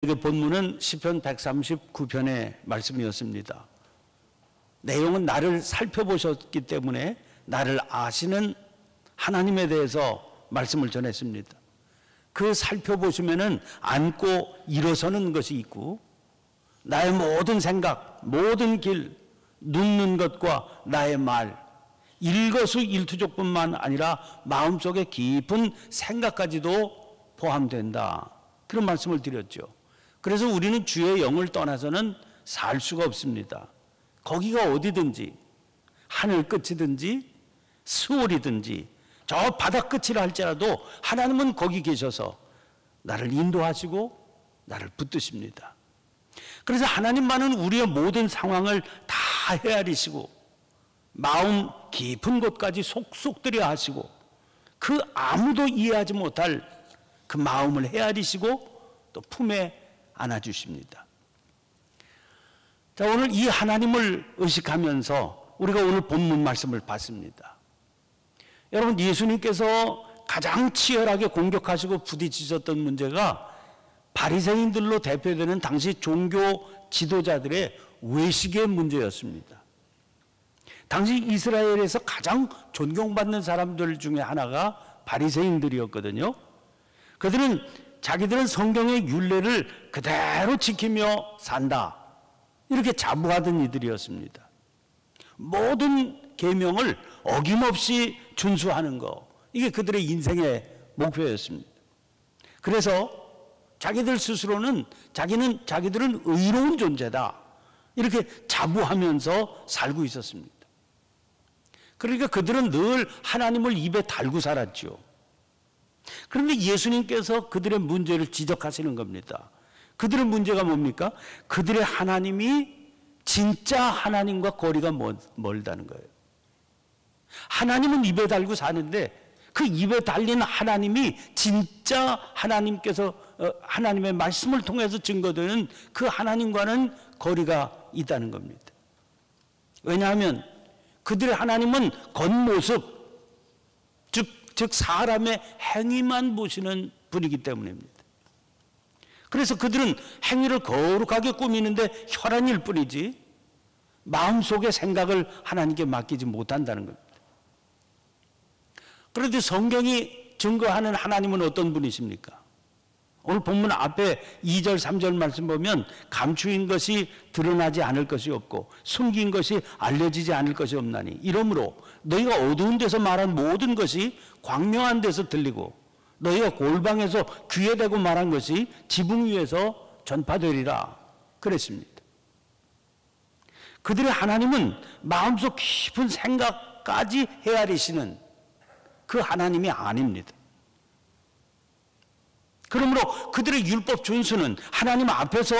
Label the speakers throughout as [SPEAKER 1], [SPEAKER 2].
[SPEAKER 1] 본문은 시편 139편의 말씀이었습니다. 내용은 나를 살펴보셨기 때문에 나를 아시는 하나님에 대해서 말씀을 전했습니다. 그 살펴보시면은 앉고 일어서는 것이 있고, 나의 모든 생각, 모든 길, 눕는 것과 나의 말, 일거수일투족뿐만 아니라 마음속에 깊은 생각까지도 포함된다, 그런 말씀을 드렸죠. 그래서 우리는 주의 영을 떠나서는 살 수가 없습니다. 거기가 어디든지, 하늘 끝이든지 스월이든지 저 바다 끝이라 할지라도 하나님은 거기 계셔서 나를 인도하시고 나를 붙드십니다. 그래서 하나님만은 우리의 모든 상황을 다 헤아리시고 마음 깊은 곳까지 속속 들여 하시고 그 아무도 이해하지 못할 그 마음을 헤아리시고 또 품에 안아주십니다. 자, 오늘 이 하나님을 의식하면서 우리가 오늘 본문 말씀을 봤습니다. 여러분, 예수님께서 가장 치열하게 공격하시고 부딪히셨던 문제가 바리새인들로 대표되는 당시 종교 지도자들의 외식의 문제였습니다. 당시 이스라엘에서 가장 존경받는 사람들 중에 하나가 바리새인들이었거든요. 그들은 자기들은 성경의 율례를 그대로 지키며 산다, 이렇게 자부하던 이들이었습니다. 모든 계명을 어김없이 준수하는 것, 이게 그들의 인생의 목표였습니다. 그래서 자기들 스스로는 자기들은 의로운 존재다, 이렇게 자부하면서 살고 있었습니다. 그러니까 그들은 늘 하나님을 입에 달고 살았죠. 그런데 예수님께서 그들의 문제를 지적하시는 겁니다. 그들의 문제가 뭡니까? 그들의 하나님이 진짜 하나님과 거리가 멀다는 거예요. 하나님은 입에 달고 사는데 그 입에 달린 하나님이 진짜 하나님께서 하나님의 말씀을 통해서 증거되는 그 하나님과는 거리가 있다는 겁니다. 왜냐하면 그들의 하나님은 겉모습, 즉 사람의 행위만 보시는 분이기 때문입니다. 그래서 그들은 행위를 거룩하게 꾸미는데 혈안일 뿐이지 마음속의 생각을 하나님께 맡기지 못한다는 겁니다. 그런데 성경이 증거하는 하나님은 어떤 분이십니까? 오늘 본문 앞에 2절 3절 말씀 보면 감추인 것이 드러나지 않을 것이 없고 숨긴 것이 알려지지 않을 것이 없나니 이러므로 너희가 어두운 데서 말한 모든 것이 광명한 데서 들리고 너희가 골방에서 귀에 대고 말한 것이 지붕 위에서 전파되리라, 그랬습니다. 그들의 하나님은 마음속 깊은 생각까지 헤아리시는 그 하나님이 아닙니다. 그러므로 그들의 율법 준수는 하나님 앞에서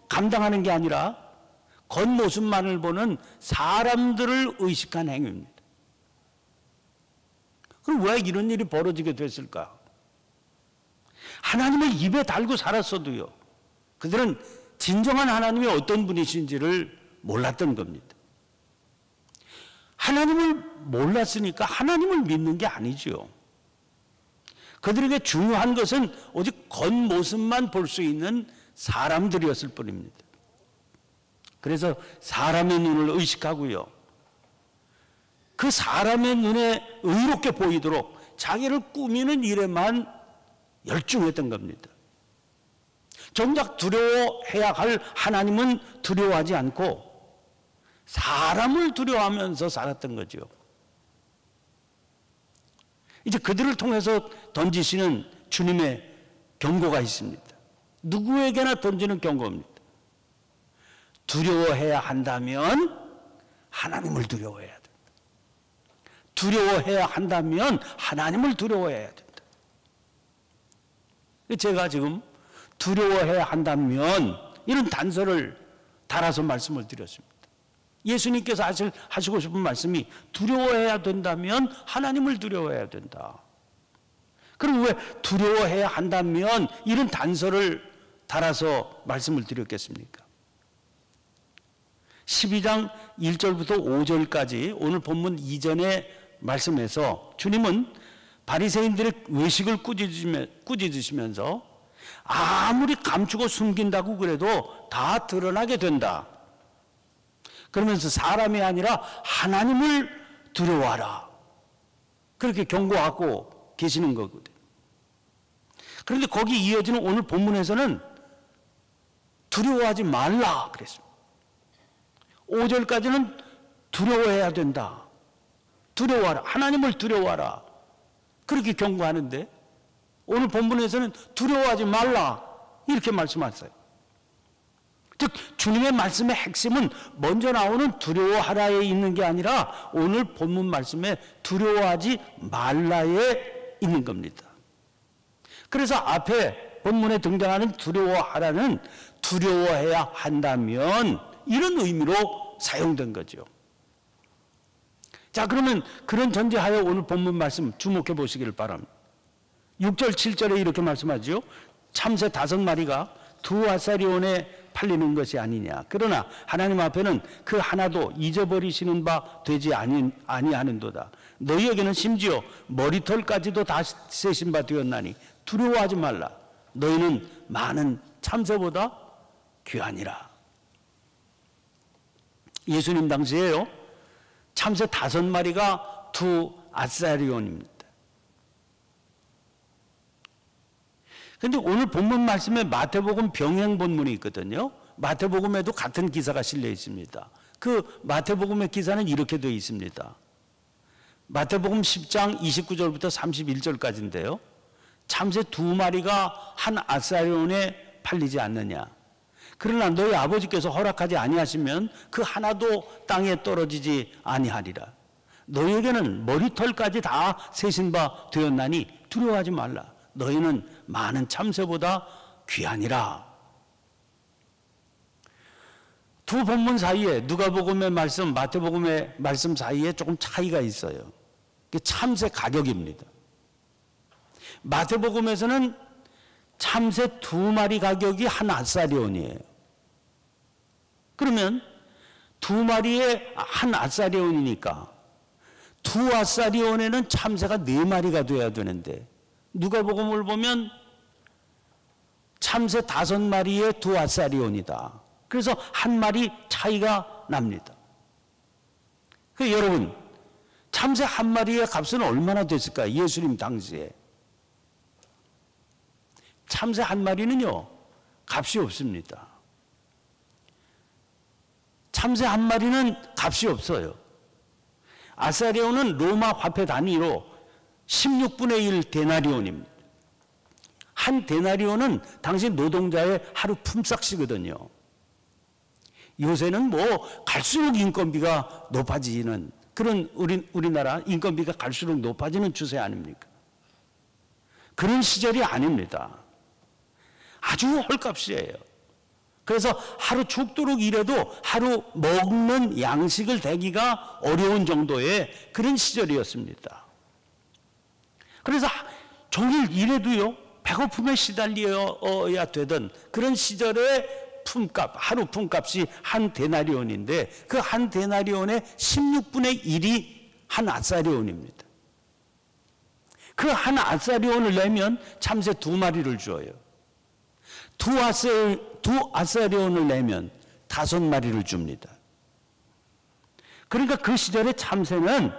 [SPEAKER 1] 감당하는 게 아니라 겉모습만을 보는 사람들을 의식한 행위입니다. 그럼 왜 이런 일이 벌어지게 됐을까? 하나님을 입에 달고 살았어도요, 그들은 진정한 하나님이 어떤 분이신지를 몰랐던 겁니다. 하나님을 몰랐으니까 하나님을 믿는 게 아니죠. 그들에게 중요한 것은 오직 겉모습만 볼 수 있는 사람들이었을 뿐입니다. 그래서 사람의 눈을 의식하고요, 그 사람의 눈에 의롭게 보이도록 자기를 꾸미는 일에만 열중했던 겁니다. 정작 두려워해야 할 하나님은 두려워하지 않고 사람을 두려워하면서 살았던 거죠. 이제 그들을 통해서 던지시는 주님의 경고가 있습니다. 누구에게나 던지는 경고입니다. 두려워해야 한다면 하나님을 두려워해야 된다. 두려워해야 한다면 하나님을 두려워해야 된다. 제가 지금 두려워해야 한다면 이런 단서를 달아서 말씀을 드렸습니다. 예수님께서 하시고 싶은 말씀이 두려워해야 된다면 하나님을 두려워해야 된다. 그럼 왜 두려워해야 한다면 이런 단서를 달아서 말씀을 드렸겠습니까? 12장 1절부터 5절까지 오늘 본문 이전의 말씀에서 주님은 바리새인들의 외식을 꾸짖으시면서 아무리 감추고 숨긴다고 그래도 다 드러나게 된다. 그러면서 사람이 아니라 하나님을 두려워하라. 그렇게 경고하고 계시는 거거든요. 그런데 거기 이어지는 오늘 본문에서는 두려워하지 말라 그랬습니다. 5절까지는 두려워해야 된다. 두려워하라. 하나님을 두려워하라. 그렇게 경고하는데 오늘 본문에서는 두려워하지 말라 이렇게 말씀하세요. 즉 주님의 말씀의 핵심은 먼저 나오는 두려워하라에 있는 게 아니라 오늘 본문 말씀에 두려워하지 말라에 있는 겁니다. 그래서 앞에 본문에 등장하는 두려워하라는 두려워해야 한다면 이런 의미로 사용된 거죠. 자, 그러면 그런 전제하에 오늘 본문 말씀 주목해 보시기를 바랍니다. 6절 7절에 이렇게 말씀하죠. 참새 5마리가 두 아사리온에 팔리는 것이 아니냐. 그러나 하나님 앞에는 그 하나도 잊어버리시는 바 되지 아니하는도다. 너희에게는 심지어 머리털까지도 다 세신 바 되었나니 두려워하지 말라. 너희는 많은 참새보다 귀하니라. 예수님 당시에요, 참새 5마리가 두 아사리온입니다. 그런데 오늘 본문 말씀에 마태복음 병행 본문이 있거든요. 마태복음에도 같은 기사가 실려 있습니다. 그 마태복음의 기사는 이렇게 되어 있습니다. 마태복음 10장 29절부터 31절까지인데요. 참새 2마리가 한 아사리온에 팔리지 않느냐. 그러나 너희 아버지께서 허락하지 아니하시면 그 하나도 땅에 떨어지지 아니하리라. 너희에게는 머리털까지 다 세신 바 되었나니 두려워하지 말라. 너희는 많은 참새보다 귀하니라. 두 본문 사이에 누가복음의 말씀, 마태복음의 말씀 사이에 조금 차이가 있어요. 그게 참새 가격입니다. 마태복음에서는 참새 2마리 가격이 한 아사리온이에요. 그러면 2마리에 한 아사리온이니까 두 아사리온에는 참새가 4마리가 돼야 되는데 누가복음을 보면 참새 5마리에 두 아사리온이다. 그래서 한 마리 차이가 납니다. 여러분, 참새 한 마리의 값은 얼마나 됐을까요? 예수님 당시에. 참새 한 마리는요, 값이 없습니다. 참새 한 마리는 값이 없어요. 아사리온은 로마 화폐 단위로 16분의 1 데나리온입니다. 한 데나리온은 당시 노동자의 하루 품삯이거든요. 요새는 뭐 갈수록 인건비가 높아지는 그런 우리나라 인건비가 갈수록 높아지는 추세 아닙니까? 그런 시절이 아닙니다. 아주 헐값이에요. 그래서 하루 죽도록 일해도 하루 먹는 양식을 대기가 어려운 정도의 그런 시절이었습니다. 그래서 종일 일해도요, 배고픔에 시달려야 되던 그런 시절의 품값, 하루 품값이 한 데나리온인데 그 한 데나리온의 16분의 1이 한 아사리온입니다. 그 한 아사리온을 내면 참새 2마리를 줘요. 두 아사리온을 내면 5마리를 줍니다. 그러니까 그 시절의 참새는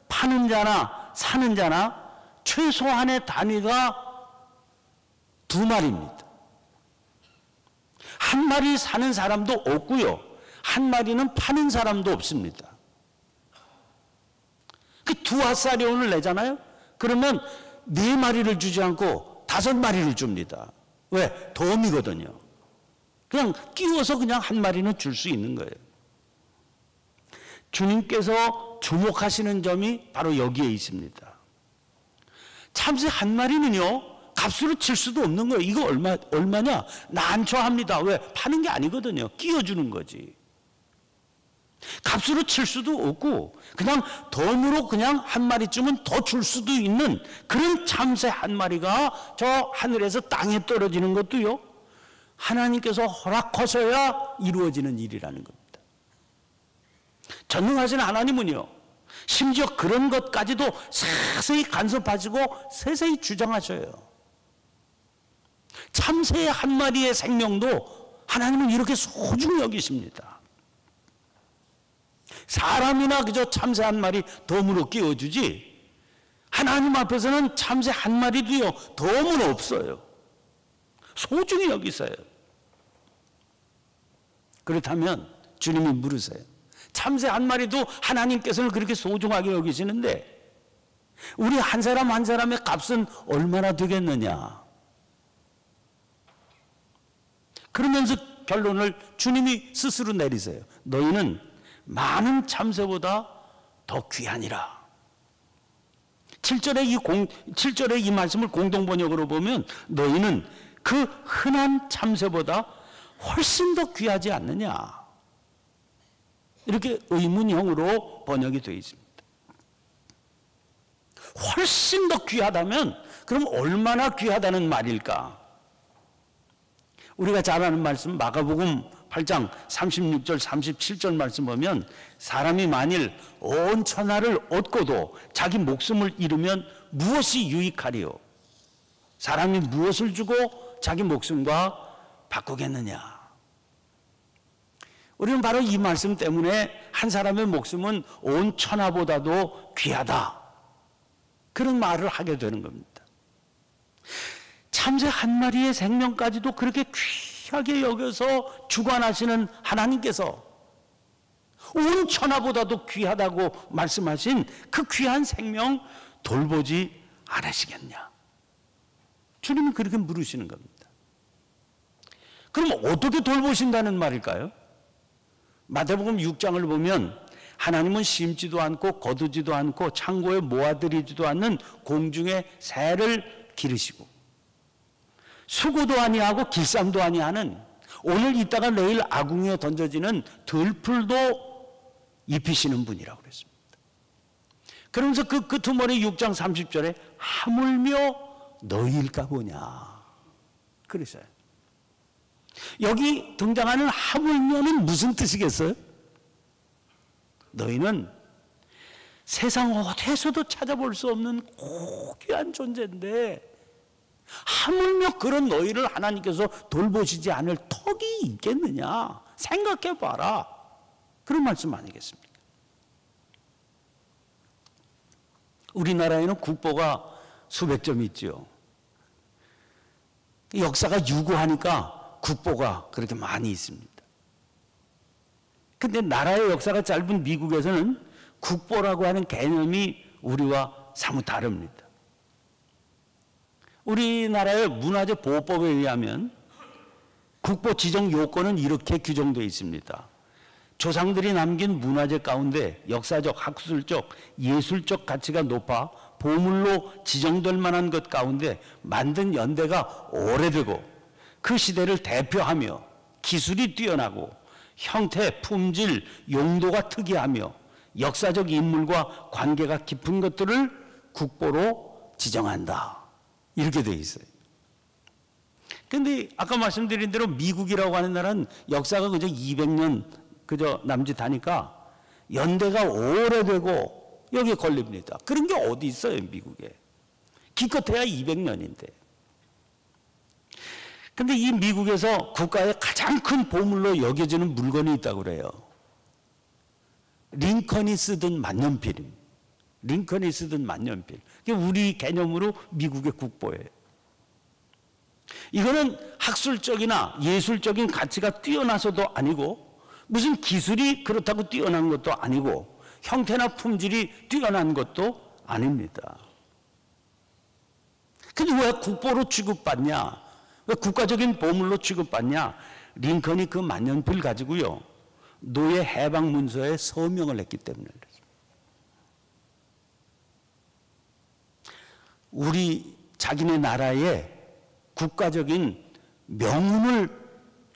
[SPEAKER 1] 파는 자나 사는 자나 최소한의 단위가 2마리입니다. 한 마리 사는 사람도 없고요, 한 마리는 파는 사람도 없습니다. 그 두 아사리온을 내잖아요. 그러면 4마리를 주지 않고 5마리를 줍니다. 왜? 덤이거든요. 그냥 끼워서 그냥 한 마리는 줄 수 있는 거예요. 주님께서 주목하시는 점이 바로 여기에 있습니다. 참새 한 마리는요, 값으로 칠 수도 없는 거예요. 이거 얼마냐? 난처합니다. 왜? 파는 게 아니거든요. 끼워주는 거지. 값으로 칠 수도 없고 그냥 덤으로 그냥 한 마리쯤은 더 줄 수도 있는 그런 참새 한 마리가 저 하늘에서 땅에 떨어지는 것도요, 하나님께서 허락하셔야 이루어지는 일이라는 겁니다. 전능하신 하나님은요, 심지어 그런 것까지도 세세히 간섭하시고 세세히 주장하셔요. 참새 한 마리의 생명도 하나님은 이렇게 소중히 여기십니다. 사람이나 그저 참새 한 마리 덤으로 끼워주지 하나님 앞에서는 참새 한 마리도요 덤은 없어요. 소중히 여기세요. 그렇다면 주님이 물으세요. 참새 한 마리도 하나님께서는 그렇게 소중하게 여기시는데 우리 한 사람 한 사람의 값은 얼마나 되겠느냐. 그러면서 결론을 주님이 스스로 내리세요. 너희는 많은 참새보다 더 귀하니라. 7절의 이 말씀을 공동번역으로 보면 너희는 그 흔한 참새보다 훨씬 더 귀하지 않느냐. 이렇게 의문형으로 번역이 되어 있습니다. 훨씬 더 귀하다면 그럼 얼마나 귀하다는 말일까? 우리가 잘 아는 말씀 마가복음 8장 36절 37절 말씀 보면 사람이 만일 온 천하를 얻고도 자기 목숨을 잃으면 무엇이 유익하리요? 사람이 무엇을 주고 자기 목숨과 바꾸겠느냐? 우리는 바로 이 말씀 때문에 한 사람의 목숨은 온 천하보다도 귀하다. 그런 말을 하게 되는 겁니다. 참새 한 마리의 생명까지도 그렇게 귀하게 여겨서 주관하시는 하나님께서 온 천하보다도 귀하다고 말씀하신 그 귀한 생명 돌보지 않으시겠냐? 주님은 그렇게 물으시는 겁니다. 그럼 어떻게 돌보신다는 말일까요? 마태복음 6장을 보면 하나님은 심지도 않고 거두지도 않고 창고에 모아들이지도 않는 공중의 새를 기르시고 수고도 아니하고 길쌈도 아니하는 오늘 있다가 내일 아궁이에 던져지는 들풀도 입히시는 분이라고 그랬습니다. 그러면서 그 끄트머리 6장 30절에 하물며 너희일까 보냐 그랬어요. 여기 등장하는 하물며는 무슨 뜻이겠어요? 너희는 세상 어디에서도 찾아볼 수 없는 고귀한 존재인데 하물며 그런 너희를 하나님께서 돌보시지 않을 턱이 있겠느냐? 생각해 봐라. 그런 말씀 아니겠습니까? 우리나라에는 국보가 수백 점 있죠. 역사가 유구하니까 국보가 그렇게 많이 있습니다. 근데 나라의 역사가 짧은 미국에서는 국보라고 하는 개념이 우리와 사뭇 다릅니다. 우리나라의 문화재 보호법에 의하면 국보 지정 요건은 이렇게 규정되어 있습니다. 조상들이 남긴 문화재 가운데 역사적, 학술적, 예술적 가치가 높아 보물로 지정될 만한 것 가운데 만든 연대가 오래되고 그 시대를 대표하며 기술이 뛰어나고 형태, 품질, 용도가 특이하며 역사적 인물과 관계가 깊은 것들을 국보로 지정한다. 이렇게 되어 있어요. 그런데 아까 말씀드린 대로 미국이라고 하는 나라는 역사가 그저 200년 그저 남짓하니까 연대가 오래되고 여기에 걸립니다. 그런 게 어디 있어요, 미국에. 기껏해야 200년인데. 근데 이 미국에서 국가의 가장 큰 보물로 여겨지는 물건이 있다고 그래요. 링컨이 쓰던 만년필입니다. 링컨이 쓰던 만년필. 그게 우리 개념으로 미국의 국보예요. 이거는 학술적이나 예술적인 가치가 뛰어나서도 아니고 무슨 기술이 그렇다고 뛰어난 것도 아니고 형태나 품질이 뛰어난 것도 아닙니다. 근데 왜 국보로 취급받냐? 왜 국가적인 보물로 취급받냐? 링컨이 그 만년필 가지고요 노예 해방 문서에 서명을 했기 때문에 그렇습니다. 우리 자기네 나라의 국가적인 명운을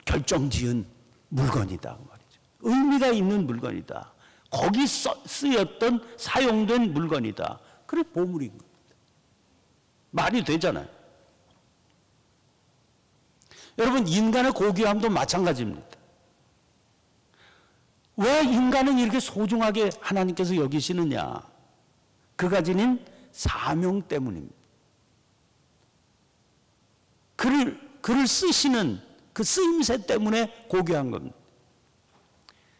[SPEAKER 1] 결정지은 물건이다 그 말이죠. 의미가 있는 물건이다. 거기 쓰였던 사용된 물건이다. 그래 보물인 겁니다. 말이 되잖아요. 여러분 인간의 고귀함도 마찬가지입니다. 왜 인간은 이렇게 소중하게 하나님께서 여기시느냐? 그가 지닌 사명 때문입니다. 그를 그를 쓰시는 그 쓰임새 때문에 고귀한 겁니다.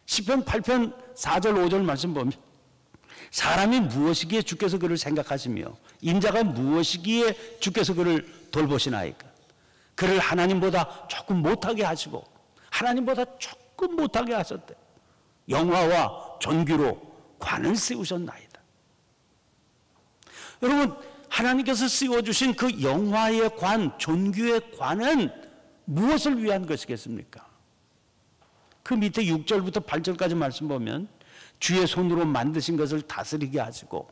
[SPEAKER 1] 시편 8편 4절 5절 말씀 보면 사람이 무엇이기에 주께서 그를 생각하시며 인자가 무엇이기에 주께서 그를 돌보시나이까. 그를 하나님보다 조금 못하게 하시고 하나님보다 조금 못하게 하셨대. 영화와 존귀로 관을 씌우셨나이다. 여러분, 하나님께서 씌워주신 그 영화의 관, 존귀의 관은 무엇을 위한 것이겠습니까? 그 밑에 6절부터 8절까지 말씀 보면 주의 손으로 만드신 것을 다스리게 하시고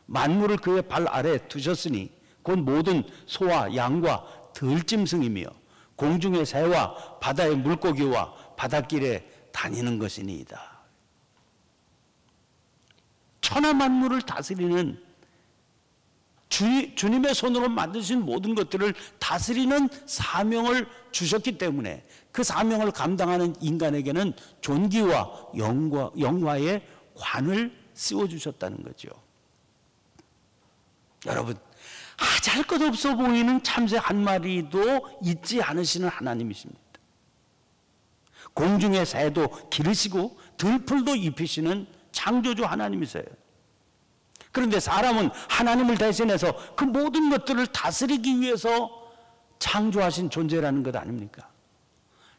[SPEAKER 1] 만물을 그의 발 아래 두셨으니 곧 모든 소와 양과 들짐승이며 공중의 새와 바다의 물고기와 바닷길에 다니는 것이니이다. 천하 만물을 다스리는 주님의 손으로 만드신 모든 것들을 다스리는 사명을 주셨기 때문에 그 사명을 감당하는 인간에게는 존귀와 영화의 관을 씌워주셨다는 거죠. 여러분, 하잘 것 없어 보이는 참새 한 마리도 잊지 않으시는 하나님이십니다. 공중의 새도 기르시고 들풀도 입히시는 창조주 하나님이세요. 그런데 사람은 하나님을 대신해서 그 모든 것들을 다스리기 위해서 창조하신 존재라는 것 아닙니까?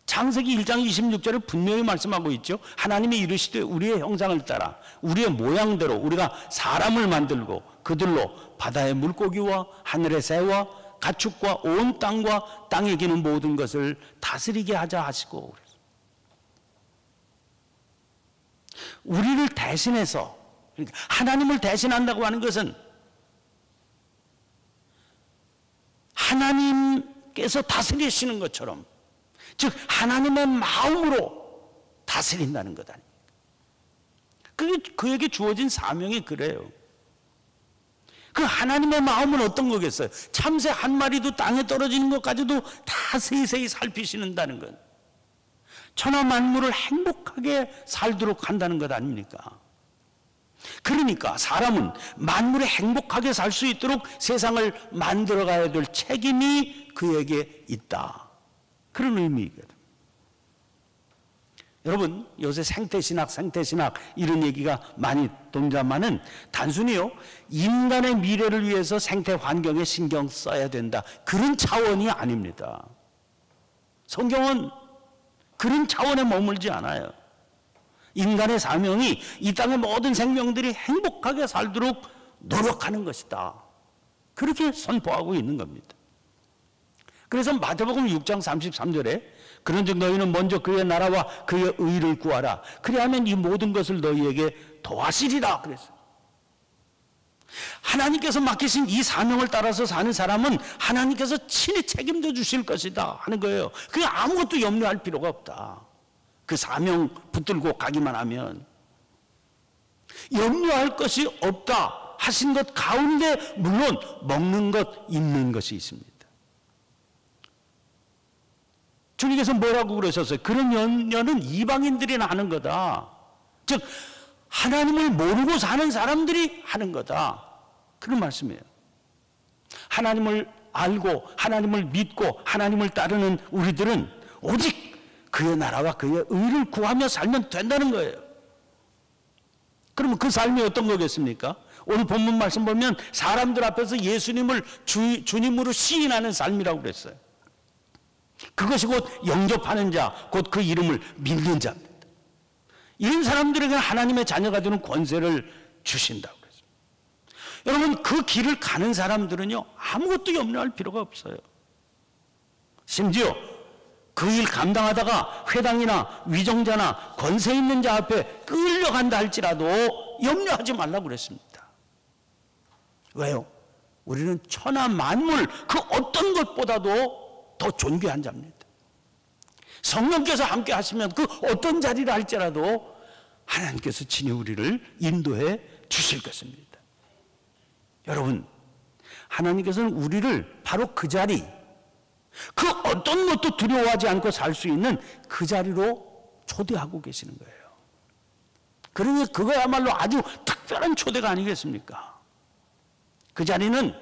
[SPEAKER 1] 창세기 1장 26절에 분명히 말씀하고 있죠. 하나님이 이르시되 우리의 형상을 따라 우리의 모양대로 우리가 사람을 만들고 그들로 바다의 물고기와 하늘의 새와 가축과 온 땅과 땅에 기는 모든 것을 다스리게 하자 하시고, 우리를 대신해서, 그러니까 하나님을 대신한다고 하는 것은 하나님께서 다스리시는 것처럼, 즉 하나님의 마음으로 다스린다는 것 아닙니까? 그에게 주어진 사명이 그래요. 그 하나님의 마음은 어떤 거겠어요? 참새 한 마리도 땅에 떨어지는 것까지도 다 세세히 살피시는다는 것, 천하 만물을 행복하게 살도록 한다는 것 아닙니까? 그러니까 사람은 만물에 행복하게 살 수 있도록 세상을 만들어가야 될 책임이 그에게 있다, 그런 의미거든. 여러분, 요새 생태신학 이런 얘기가 많이 돕니다마는 단순히요 인간의 미래를 위해서 생태 환경에 신경 써야 된다, 그런 차원이 아닙니다. 성경은 그런 차원에 머물지 않아요. 인간의 사명이 이 땅의 모든 생명들이 행복하게 살도록 노력하는 것이다, 그렇게 선포하고 있는 겁니다. 그래서 마태복음 6장 33절에 그런즉 너희는 먼저 그의 나라와 그의 의를 구하라, 그리하면 이 모든 것을 너희에게 더하시리라 그랬어요. 하나님께서 맡기신 이 사명을 따라서 사는 사람은 하나님께서 친히 책임져 주실 것이다 하는 거예요. 그게 아무것도 염려할 필요가 없다. 그 사명 붙들고 가기만 하면. 염려할 것이 없다 하신 것 가운데 물론 먹는 것, 입는 것이 있습니다. 주님께서 뭐라고 그러셨어요? 그런 염려는 이방인들이나 하는 거다. 즉 하나님을 모르고 사는 사람들이 하는 거다, 그런 말씀이에요. 하나님을 알고 하나님을 믿고 하나님을 따르는 우리들은 오직 그의 나라와 그의 의를 구하며 살면 된다는 거예요. 그러면 그 삶이 어떤 거겠습니까? 오늘 본문 말씀 보면 사람들 앞에서 예수님을 주님으로 시인하는 삶이라고 그랬어요. 그것이 곧 영접하는 자, 곧 그 이름을 믿는 자입니다. 이런 사람들에게 하나님의 자녀가 되는 권세를 주신다고 그랬어요. 여러분, 그 길을 가는 사람들은요 아무것도 염려할 필요가 없어요. 심지어 그 일 감당하다가 회당이나 위정자나 권세 있는 자 앞에 끌려간다 할지라도 염려하지 말라고 그랬습니다. 왜요? 우리는 천하 만물 그 어떤 것보다도 더 존귀한 자입니다. 성령께서 함께 하시면 그 어떤 자리를 할지라도 하나님께서 친히 우리를 인도해 주실 것입니다. 여러분, 하나님께서는 우리를 바로 그 자리, 그 어떤 것도 두려워하지 않고 살 수 있는 그 자리로 초대하고 계시는 거예요. 그러니 그거야말로 아주 특별한 초대가 아니겠습니까? 그 자리는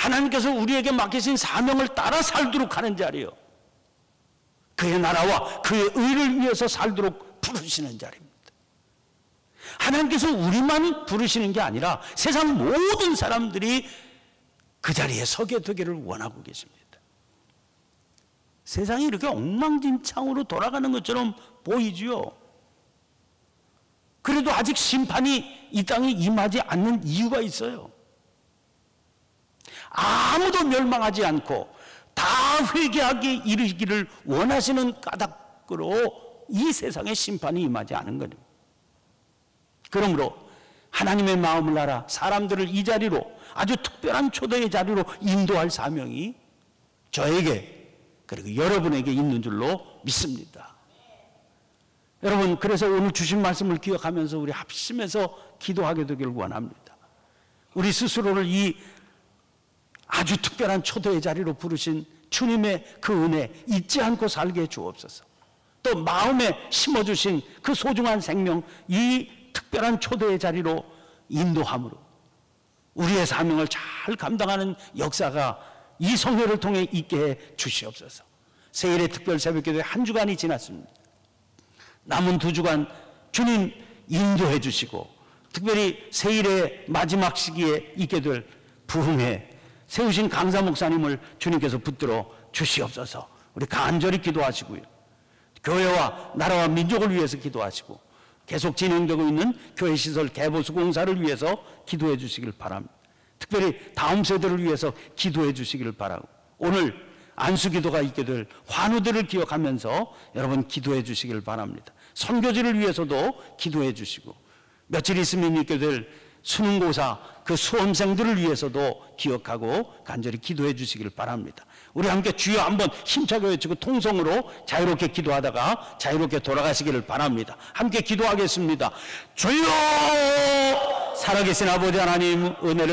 [SPEAKER 1] 하나님께서 우리에게 맡기신 사명을 따라 살도록 하는 자리요. 그의 나라와 그의 의를 위해서 살도록 부르시는 자리입니다. 하나님께서 우리만 부르시는 게 아니라 세상 모든 사람들이 그 자리에 서게 되기를 원하고 계십니다. 세상이 이렇게 엉망진창으로 돌아가는 것처럼 보이지요. 그래도 아직 심판이 이 땅에 임하지 않는 이유가 있어요. 아무도 멸망하지 않고 다 회개하기 이르기를 원하시는 까닭으로 이 세상에 심판이 임하지 않은 거죠. 그러므로 하나님의 마음을 알아 사람들을 이 자리로, 아주 특별한 초대의 자리로 인도할 사명이 저에게 그리고 여러분에게 있는 줄로 믿습니다. 여러분, 그래서 오늘 주신 말씀을 기억하면서 우리 합심해서 기도하게 되길 원합니다. 우리 스스로를 이 아주 특별한 초대의 자리로 부르신 주님의 그 은혜 잊지 않고 살게 해 주옵소서. 또 마음에 심어주신 그 소중한 생명, 이 특별한 초대의 자리로 인도함으로 우리의 사명을 잘 감당하는 역사가 이 성회를 통해 있게 해 주시옵소서. 세일의 특별 새벽기도에 한 주간이 지났습니다. 남은 2주간 주님 인도해 주시고, 특별히 세일의 마지막 시기에 있게 될 부흥회 세우신 강사 목사님을 주님께서 붙들어 주시옵소서. 우리 간절히 기도하시고요. 교회와 나라와 민족을 위해서 기도하시고, 계속 진행되고 있는 교회 시설 개보수 공사를 위해서 기도해 주시길 바랍니다. 특별히 다음 세대를 위해서 기도해 주시기를 바라고, 오늘 안수기도가 있게 될 환우들을 기억하면서 여러분 기도해 주시길 바랍니다. 선교지를 위해서도 기도해 주시고, 며칠 있으면 있게 될 수능고사 그 수험생들을 위해서도 기억하고 간절히 기도해 주시길 바랍니다. 우리 함께 주여 한번 힘차게 외치고 통성으로 자유롭게 기도하다가 자유롭게 돌아가시기를 바랍니다. 함께 기도하겠습니다. 주여! 살아계신 아버지 하나님, 은혜를